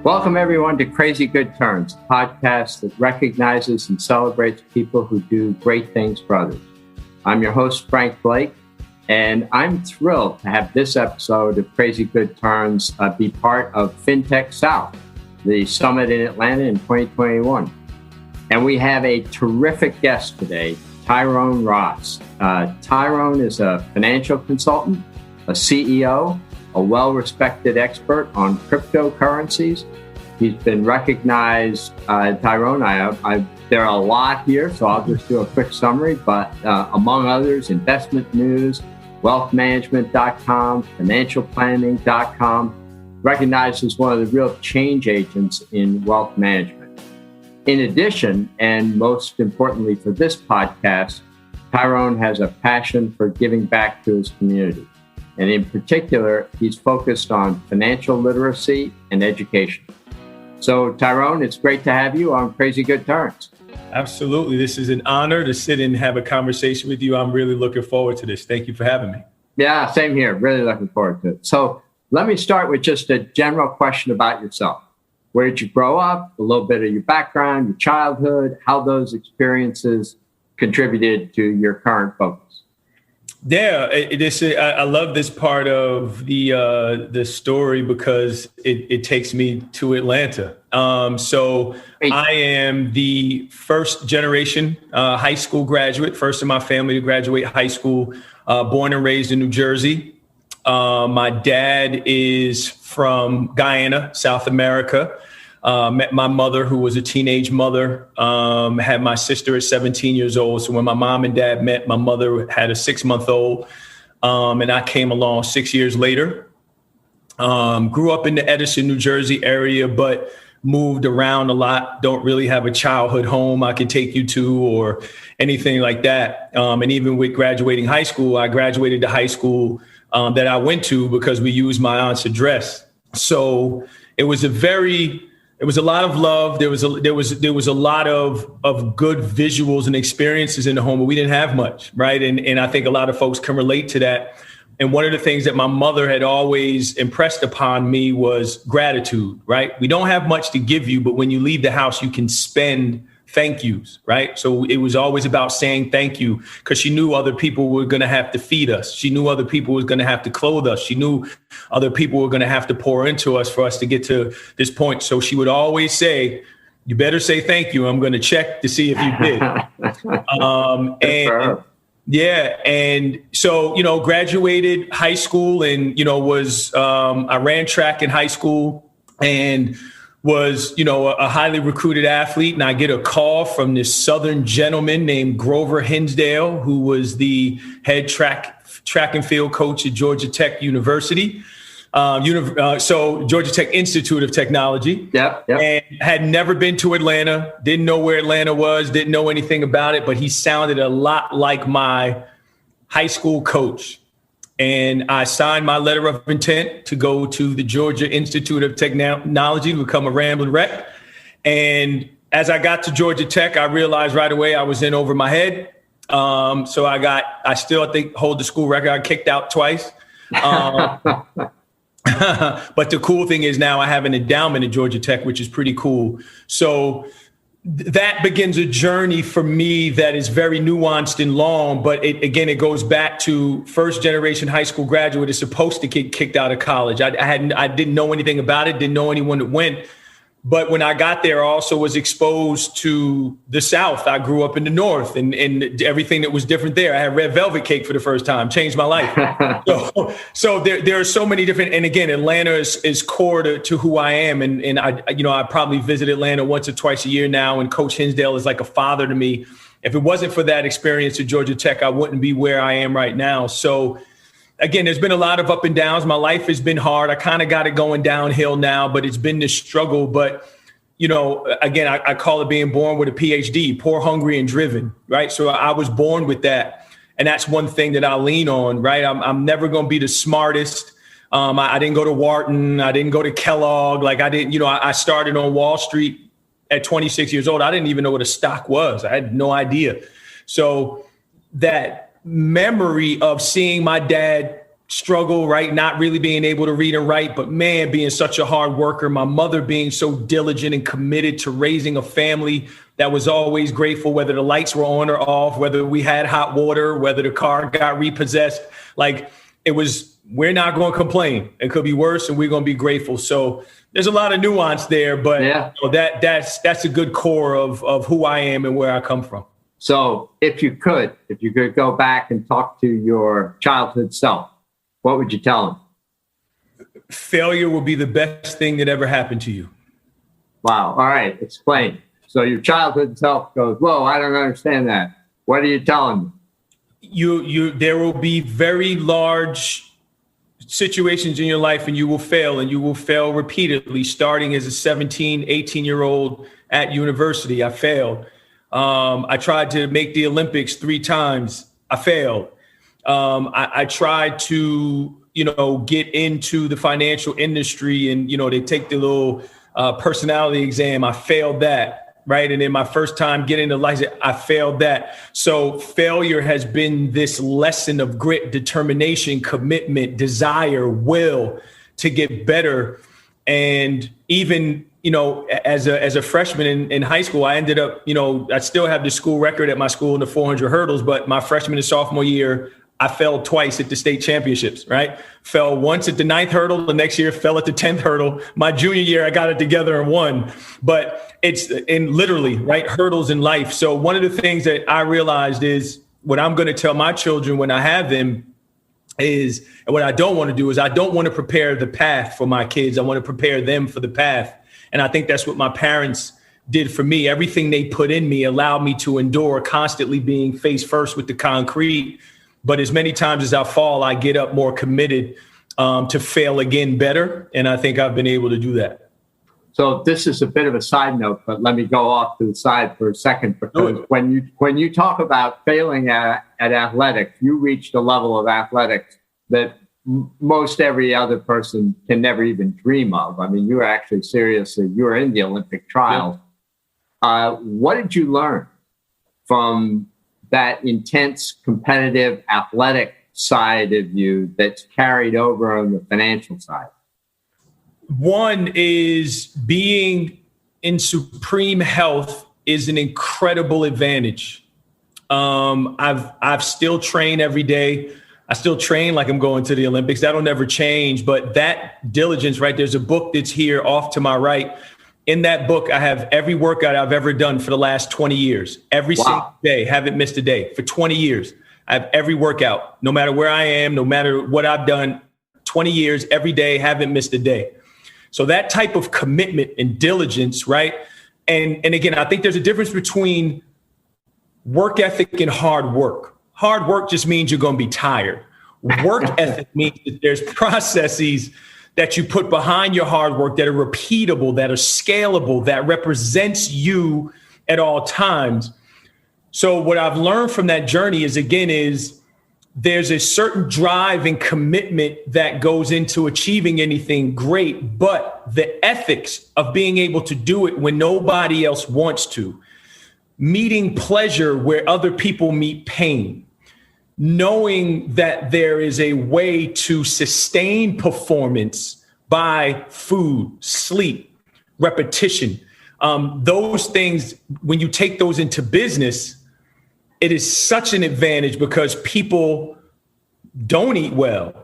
Welcome, everyone, to Crazy Good Turns, a podcast that recognizes and celebrates people who do great things for others. I'm your host, Frank Blake, and I'm thrilled to have this episode of Crazy Good Turns be part of FinTech South, the summit in Atlanta in 2021. And we have a terrific guest today, Tyrone Ross. Tyrone is a financial consultant, a CEO, a well-respected expert on cryptocurrencies. He's been recognized, Tyrone, there are a lot here, so I'll just do a quick summary, but among others, Investment News, wealthmanagement.com, financialplanning.com, recognized as one of the real change agents in wealth management. In addition, and most importantly for this podcast, Tyrone has a passion for giving back to his community. And in particular, he's focused on financial literacy and education. So, Tyrone, it's great to have you on Crazy Good Turns. Absolutely. This is an honor to sit and have a conversation with you. I'm really looking forward to this. Thank you for having me. Yeah, same here. Really looking forward to it. So let me start with just a general question about yourself. Where did you grow up? A little bit of your background, your childhood, how those experiences contributed to your current focus. Yeah, I love this part of the story because it takes me to Atlanta. So I am the first generation high school graduate, first in my family to graduate high school, born and raised in New Jersey. My dad is from Guyana, South America. Met my mother, who was a teenage mother, had my sister at 17 years old. So when my mom and dad met, my mother had a 6-month-old, and I came along 6 years later. Grew up in the Edison, New Jersey area, but moved around a lot. Don't really have a childhood home I can take you to or anything like that. And even with graduating high school, I graduated the high school that I went to because we used my aunt's address. So it was a lot of love. There was a lot of good visuals and experiences in the home, but we didn't have much, right? And I think a lot of folks can relate to that. And one of the things that my mother had always impressed upon me was gratitude, right? We don't have much to give you, but when you leave the house, you can spend thank yous, right? So it was always about saying thank you because she knew other people were going to have to feed us. She knew other people were going to have to clothe us. She knew other people were going to have to pour into us for us to get to this point. So she would always say, you better say thank you. I'm going to check to see if you did. And so, graduated high school and, I ran track in high school and was, a highly recruited athlete. And I get a call from this Southern gentleman named Grover Hinsdale, who was the head track and field coach at Georgia Tech University. So Georgia Tech Institute of Technology. Yep. And had never been to Atlanta, didn't know where Atlanta was, didn't know anything about it, but he sounded a lot like my high school coach. And I signed my letter of intent to go to the Georgia Institute of Technology to become a Ramblin' Wreck. And as I got to Georgia Tech, I realized right away I was in over my head. So I still hold the school record. I kicked out twice. But the cool thing is now I have an endowment at Georgia Tech, which is pretty cool. So that begins a journey for me that is very nuanced and long, but it goes back to first generation high school graduate is supposed to get kicked out of college. I didn't know anything about it, didn't know anyone that went. But when I got there, I also was exposed to the South. I grew up in the North and everything that was different there. I had red velvet cake for the first time, changed my life. So there are so many different, and again, Atlanta is core to who I am. And I probably visit Atlanta once or twice a year now. And Coach Hinsdale is like a father to me. If it wasn't for that experience at Georgia Tech, I wouldn't be where I am right now. So again, there's been a lot of up and downs. My life has been hard. I kind of got it going downhill now, but it's been this struggle. But, again, I call it being born with a PhD, poor, hungry, and driven, right? So I was born with that. And that's one thing that I lean on, right? I'm never going to be the smartest. I didn't go to Wharton. I didn't go to Kellogg. I started on Wall Street at 26 years old. I didn't even know what a stock was. I had no idea. So that memory of seeing my dad struggle, right? Not really being able to read and write, but man, being such a hard worker. My mother being so diligent and committed to raising a family that was always grateful, whether the lights were on or off, whether we had hot water, whether the car got repossessed. Like it was, we're not going to complain. It could be worse and we're going to be grateful. So there's a lot of nuance there, but that's a good core of who I am and where I come from. So if you could go back and talk to your childhood self, what would you tell him? Failure will be the best thing that ever happened to you. Wow. All right. Explain. So your childhood self goes, whoa, I don't understand that. What are you telling them? There will be very large situations in your life and you will fail repeatedly, starting as a 17, 18-year-old at university. I failed. I tried to make the Olympics 3 times. I failed. I tried to, get into the financial industry and, they take the little personality exam. I failed that. Right. And then my first time getting the license, I failed that. So failure has been this lesson of grit, determination, commitment, desire, will to get better. And even, as a freshman in high school, I ended up, I still have the school record at my school in the 400 hurdles. But my freshman and sophomore year, I fell twice at the state championships, right? Fell once at the 9th hurdle. The next year fell at the 10th hurdle. My junior year, I got it together and won. But it's in literally, right, hurdles in life. So one of the things that I realized is what I'm going to tell my children when I have them is, and what I don't want to do is I don't want to prepare the path for my kids. I want to prepare them for the path. And I think that's what my parents did for me. Everything they put in me allowed me to endure, constantly being face first with the concrete. But as many times as I fall, I get up more committed to fail again better. And I think I've been able to do that. So this is a bit of a side note, but let me go off to the side for a second, because when you talk about failing at athletics, you reached a level of athletics that most every other person can never even dream of. I mean, you were actually you were in the Olympic trials. Yeah. What did you learn from that intense, competitive, athletic side of you that's carried over on the financial side? One is being in supreme health is an incredible advantage. I've still trained every day. I still train like I'm going to the Olympics. That'll never change. But that diligence, right? There's a book that's here off to my right. In that book, I have every workout I've ever done for the last 20 years. Every single day, haven't missed a day. For 20 years, I have every workout, no matter where I am, no matter what I've done, 20 years, every day, haven't missed a day. So that type of commitment and diligence, right? And again, I think there's a difference between work ethic and hard work. Hard work just means you're going to be tired. Work ethic means that there's processes that you put behind your hard work that are repeatable, that are scalable, that represents you at all times. So what I've learned from that journey is there's a certain drive and commitment that goes into achieving anything great, but the ethics of being able to do it when nobody else wants to, meeting pleasure where other people meet pain, knowing that there is a way to sustain performance by food, sleep, repetition. Those things, when you take those into business, it is such an advantage because people don't eat well.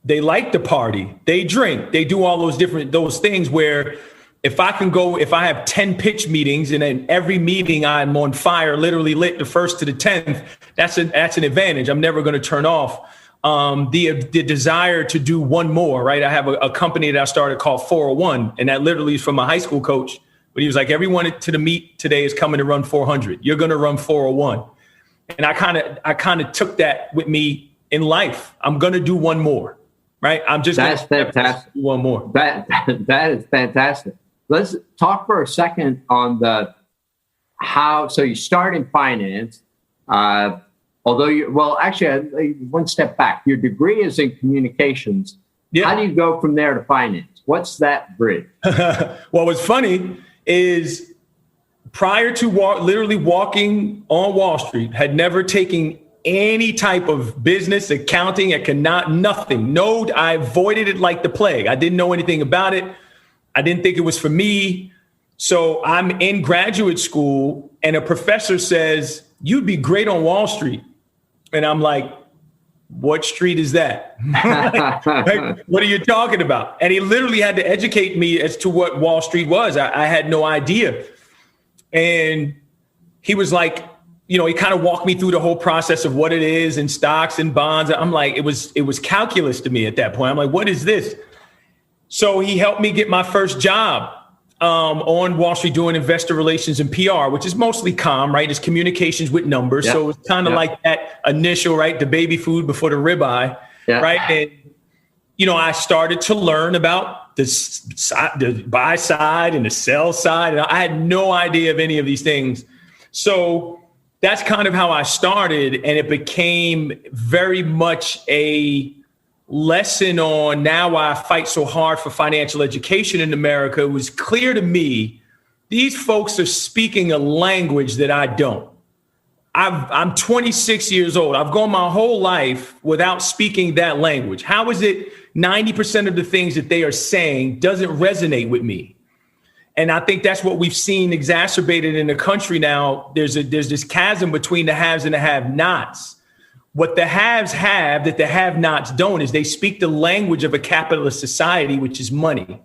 They like to party, they drink, they do all those things where if I have 10 pitch meetings and in every meeting I'm on fire, literally lit the first to the 10th, that's an advantage. I'm never going to turn off. The desire to do one more, right? I have a company that I started called 401, and that literally is from my high school coach. But he was like, everyone to the meet today is coming to run 400. You're going to run 401. And I kind of took that with me in life. I'm going to do one more, right? That's fantastic. Do one more. That is fantastic. Let's talk for a second on so you start in finance, actually one step back, your degree is in communications. Yeah. How do you go from there to finance? What's that bridge? Well, what's funny is prior to literally walking on Wall Street, had never taken any type of business, accounting, nothing. No, I avoided it like the plague. I didn't know anything about it. I didn't think it was for me. So I'm in graduate school and a professor says, you'd be great on Wall Street. And I'm like, what street is that? Like, what are you talking about? And he literally had to educate me as to what Wall Street was. I had no idea. And he was like, he kind of walked me through the whole process of what it is and stocks and bonds. I'm like, it was calculus to me at that point. I'm like, what is this? So he helped me get my first job on Wall Street doing investor relations and PR, which is mostly comm, right? It's communications with numbers. Yep. So it's kind of like that initial, right? The baby food before the ribeye, right? And, I started to learn about the buy side and the sell side. And I had no idea of any of these things. So that's kind of how I started. And it became very much a lesson on now why I fight so hard for financial education in America. It was clear to me, these folks are speaking a language that I don't. I'm 26 years old. I've gone my whole life without speaking that language. How is it 90% of the things that they are saying doesn't resonate with me? And I think that's what we've seen exacerbated in the country now. There's this chasm between the haves and the have-nots. What the haves have that the have-nots don't is they speak the language of a capitalist society, which is money.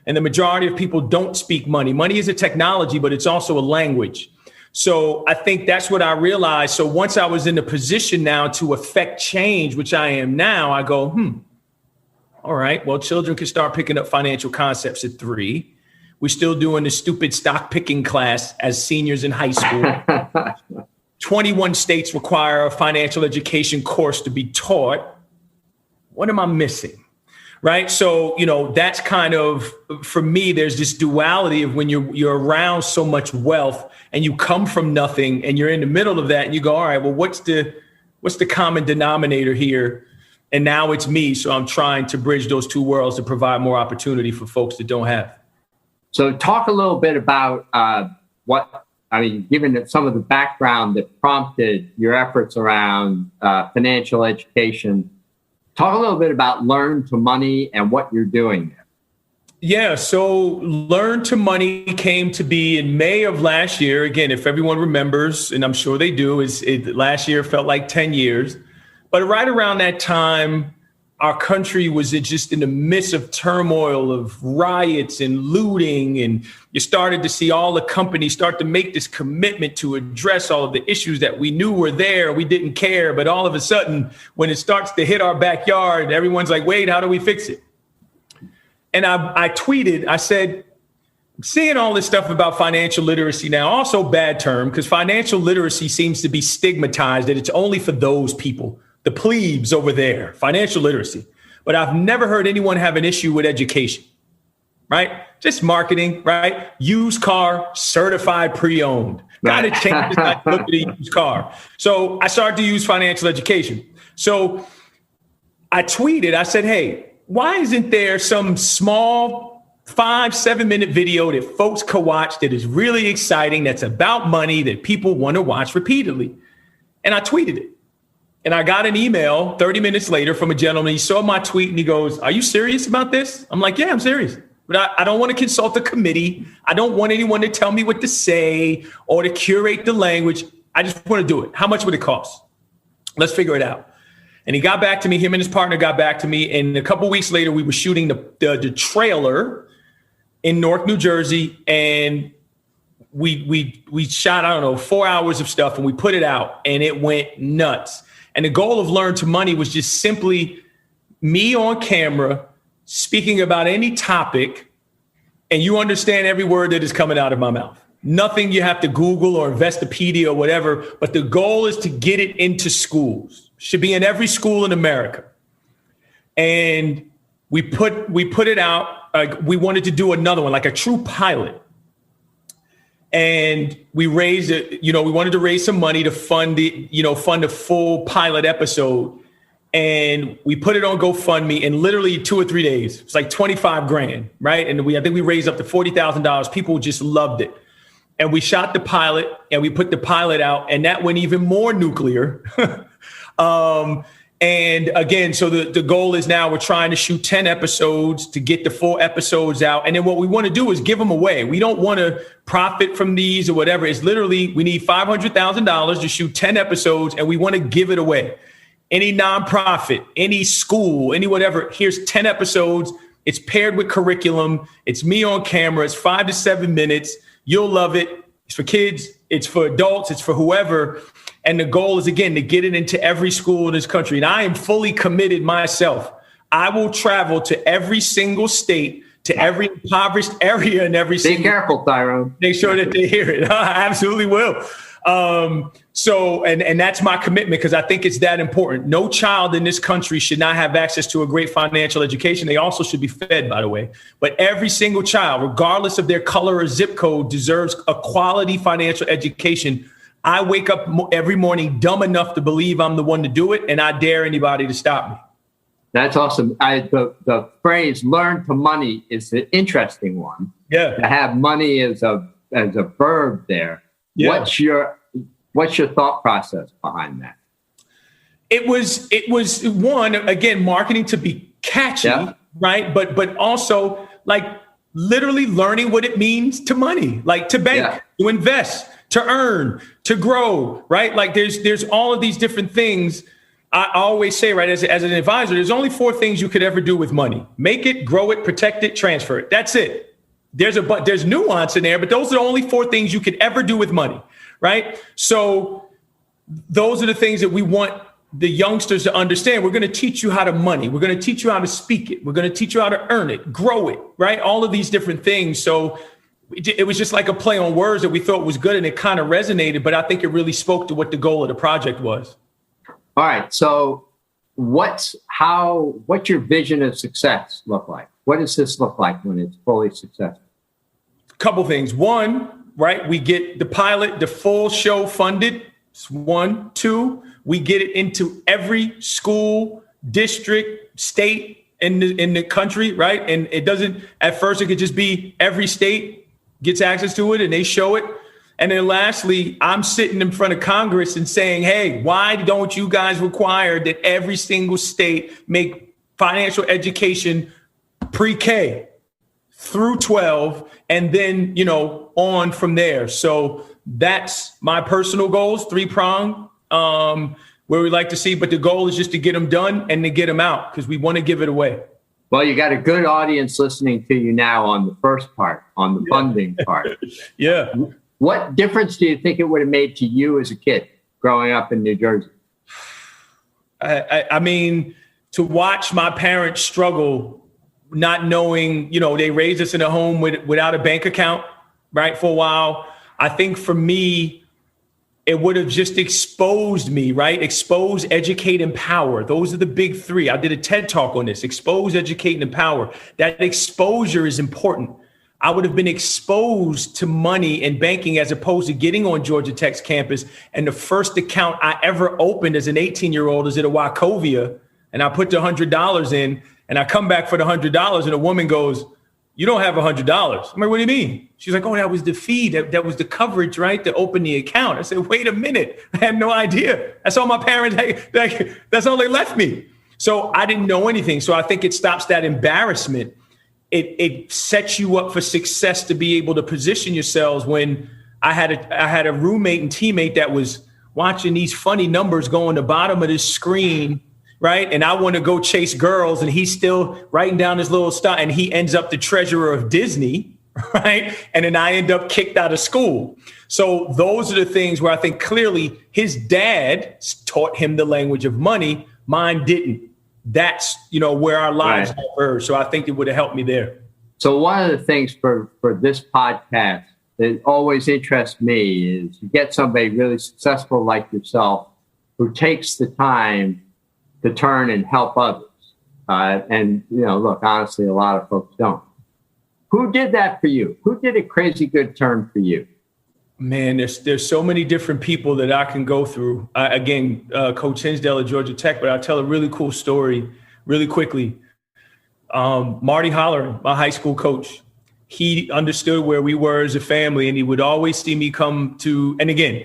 And the majority of people don't speak money. Money is a technology, but it's also a language. So I think that's what I realized. So once I was in the position now to affect change, which I am now, I go, all right, well, children can start picking up financial concepts at 3. We're still doing the stupid stock picking class as seniors in high school. 21 states require a financial education course to be taught. What am I missing? Right. So, that's kind of, for me, there's this duality of when you're around so much wealth and you come from nothing and you're in the middle of that and you go, all right, well, what's the common denominator here? And now it's me. So I'm trying to bridge those two worlds to provide more opportunity for folks that don't have. So talk a little bit about given some of the background that prompted your efforts around financial education, talk a little bit about Learn to Money and what you're doing there. Yeah, so Learn to Money came to be in May of last year. Again, if everyone remembers, and I'm sure they do, last year felt like 10 years. But right around that time, our country was just in the midst of turmoil of riots and looting. And you started to see all the companies start to make this commitment to address all of the issues that we knew were there. We didn't care. But all of a sudden, when it starts to hit our backyard, everyone's like, wait, how do we fix it? And I tweeted, I said, seeing all this stuff about financial literacy now, also bad term, because financial literacy seems to be stigmatized, that it's only for those people. The plebes over there, financial literacy. But I've never heard anyone have an issue with education, right? Just marketing, right? Used car, certified pre-owned. Got to change this. Look at a used car. So I started to use financial education. So I tweeted, I said, hey, why isn't there some small 5-7 minute video that folks can watch that is really exciting, that's about money, that people want to watch repeatedly? And I tweeted it. And I got an email 30 minutes later from a gentleman. He saw my tweet and he goes, are you serious about this? I'm like, yeah, I'm serious. But I don't want to consult the committee. I don't want anyone to tell me what to say or to curate the language. I just want to do it. How much would it cost? Let's figure it out. And he got back to me. Him and his partner got back to me. And a couple of weeks later, we were shooting the trailer in Newark, New Jersey. And we shot, 4 hours of stuff and we put it out and it went nuts. And the goal of Learn to Money was just simply me on camera speaking about any topic, and you understand every word that is coming out of my mouth. Nothing you have to Google or Investopedia or whatever, but the goal is to get it into schools. Should be in every school in America. And we put it out. We wanted to do another one, like a true pilot. And we raised it, we wanted to raise some money to fund the full pilot episode. And we put it on GoFundMe in literally 2 or 3 days. It's like $25,000, right? And I think we raised up to $40,000. People just loved it. And we shot the pilot and we put the pilot out, and that went even more nuclear And again, so the goal is now we're trying to shoot 10 episodes to get the full episodes out. And then what we want to do is give them away. We don't want to profit from these or whatever. It's literally, we need $500,000 to shoot 10 episodes and we want to give it away. Any nonprofit, any school, any whatever, here's 10 episodes. It's paired with curriculum. It's me on camera. It's 5 to 7 minutes. You'll love it. It's for kids. It's for adults. It's for whoever. And the goal is, again, to get it into every school in this country. And I am fully committed myself. I will travel to every single state, to every impoverished area in every Be careful, Tyrone. Make sure that they hear it. I absolutely will. So that's my commitment because I think it's that important. No child in this country should not have access to a great financial education. They also should be fed, by the way. But every single child, regardless of their color or zip code, deserves a quality financial education. I wake up every morning dumb enough to believe I'm the one to do it, and I dare anybody to stop me. That's awesome. The phrase "learn to money" is an interesting one. Yeah. To have money as a verb there. Yeah. What's your thought process behind that? It was one, again, marketing to be catchy, right? But also like literally learning what it means to money, like to bank, to invest, to earn, to grow, right? Like there's all of these different things. I always say, right, as an advisor, there's only 4 things you could ever do with money: make it, grow it, protect it, transfer it. That's it. There's nuance in there, but those are the only 4 things you could ever do with money, right? So those are the things that we want the youngsters to understand. We're going to teach you how to money. We're going to teach you how to speak it. We're going to teach you how to earn it, grow it, right? All of these different things. So it was just like a play on words that we thought was good, and it kind of resonated, but I think it really spoke to what the goal of the project was. All right. So what's your vision of success look like? What does this look like when it's fully successful? Couple things. One, right, we get the pilot, the full show funded. It's 1. 2, we get it into every school, district, state in the country, right? And it doesn't, at first it could just be every state gets access to it and they show it. And then lastly, I'm sitting in front of Congress and saying, hey, why don't you guys require that every single state make financial education pre-K through 12 and then, on from there. So that's my personal goals, 3-pronged, where we like to see. But the goal is just to get them done and to get them out because we want to give it away. Well, you got a good audience listening to you now on the first part, on the funding part. Yeah. What difference do you think it would have made to you as a kid growing up in New Jersey? I mean, to watch my parents struggle, not knowing, they raised us in a home without a bank account, right, for a while. I think for me, it would have just exposed me, right? Expose, educate, empower. Those are the big 3. I did a TED talk on this. Expose, educate, and empower. That exposure is important. I would have been exposed to money and banking as opposed to getting on Georgia Tech's campus. And the first account I ever opened as an 18-year-old is at a Wachovia. And I put the $100 in and I come back for the $100 and a woman goes, you don't have $100. I'm like, what do you mean? She's like, oh, that was the fee. That was the coverage, right? To open the account. I said, wait a minute. I had no idea. That's all my parents, that's all they left me. So I didn't know anything. So I think it stops that embarrassment. It sets you up for success to be able to position yourselves. When I had a roommate and teammate that was watching these funny numbers go on the bottom of this screen, right? And I want to go chase girls and he's still writing down his little stuff and he ends up the treasurer of Disney, right? And then I end up kicked out of school. So those are the things where I think clearly his dad taught him the language of money. Mine didn't. That's, where our lives diverge. So I think it would have helped me there. So one of the things for this podcast that always interests me is you get somebody really successful like yourself who takes the time to turn and help others. And, look, honestly, a lot of folks don't. Who did that for you? Who did a crazy good turn for you? Man, there's so many different people that I can go through. Coach Hinsdale at Georgia Tech, but I'll tell a really cool story really quickly. Marty Holleran, my high school coach, he understood where we were as a family, and he would always see me come to, and again,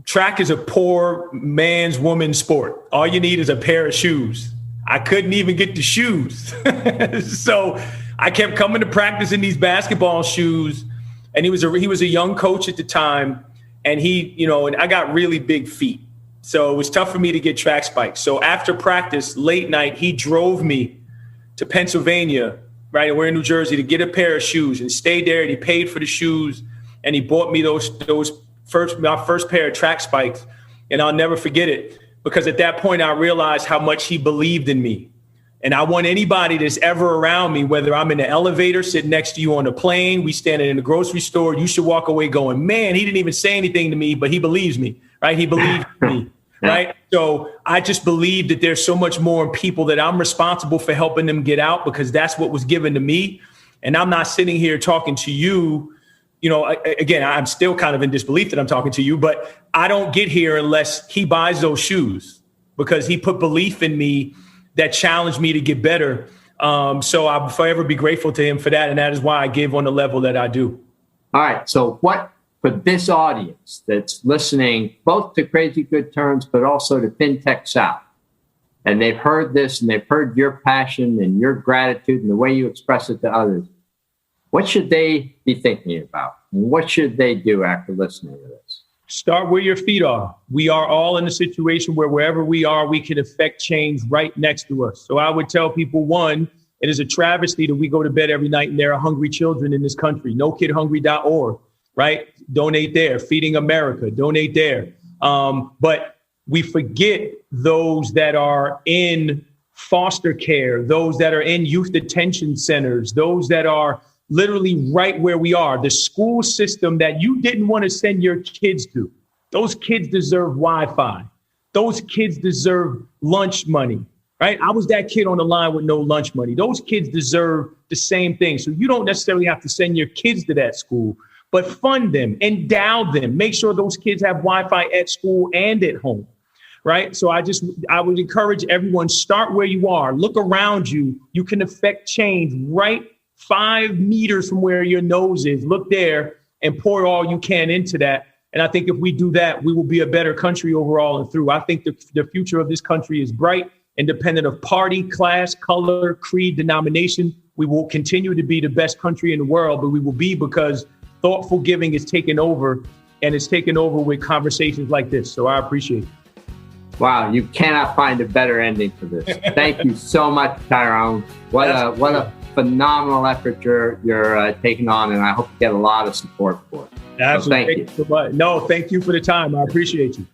track is a poor man's woman's sport. All you need is a pair of shoes. I couldn't even get the shoes. So I kept coming to practice in these basketball shoes. And he was a young coach at the time. And and I got really big feet. So it was tough for me to get track spikes. So after practice, late night, he drove me to Pennsylvania, right? And we're in New Jersey, to get a pair of shoes and stayed there. And he paid for the shoes. And he bought me my first pair of track spikes. And I'll never forget it, because at that point I realized how much he believed in me. And I want anybody that's ever around me, whether I'm in the elevator, sitting next to you on the plane, we standing in the grocery store, you should walk away going, man, he didn't even say anything to me, but he believes me, right? He believes in me, right? So I just believe that there's so much more in people that I'm responsible for helping them get out, because that's what was given to me. And I'm not sitting here talking to you. Again, I'm still kind of in disbelief that I'm talking to you, but I don't get here unless he buys those shoes, because he put belief in me that challenged me to get better. So I'll forever be grateful to him for that. And that is why I give on the level that I do. All right. So what, for this audience that's listening, both to Crazy Good Turns, but also to FinTech South, and they've heard this and they've heard your passion and your gratitude and the way you express it to others, what should they be thinking about? What should they do after listening to this? Start where your feet are. We are all in a situation where wherever we are, we can affect change right next to us. So I would tell people, one, it is a travesty that we go to bed every night and there are hungry children in this country. NoKidHungry.org, right? Donate there. Feeding America, donate there. But we forget those that are in foster care, those that are in youth detention centers, those that are literally right where we are, the school system that you didn't want to send your kids to. Those kids deserve Wi-Fi. Those kids deserve lunch money, right? I was that kid on the line with no lunch money. Those kids deserve the same thing. So you don't necessarily have to send your kids to that school, but fund them, endow them, make sure those kids have Wi-Fi at school and at home, right? So I would encourage everyone, start where you are. Look around you. You can affect change right 5 meters from where your nose is. Look there and pour all you can into that. And I think if we do that, we will be a better country overall and through. I think the future of this country is bright, independent of party, class, color, creed, denomination. We will continue to be the best country in the world, but we will be because thoughtful giving is taken over, and it's taken over with conversations like this. So I appreciate it. Wow, you cannot find a better ending for this. Thank you so much, Tyrone. What a phenomenal effort you're taking on, and I hope you get a lot of support for it. Absolutely. So thank you. No, thank you for the time. I appreciate you.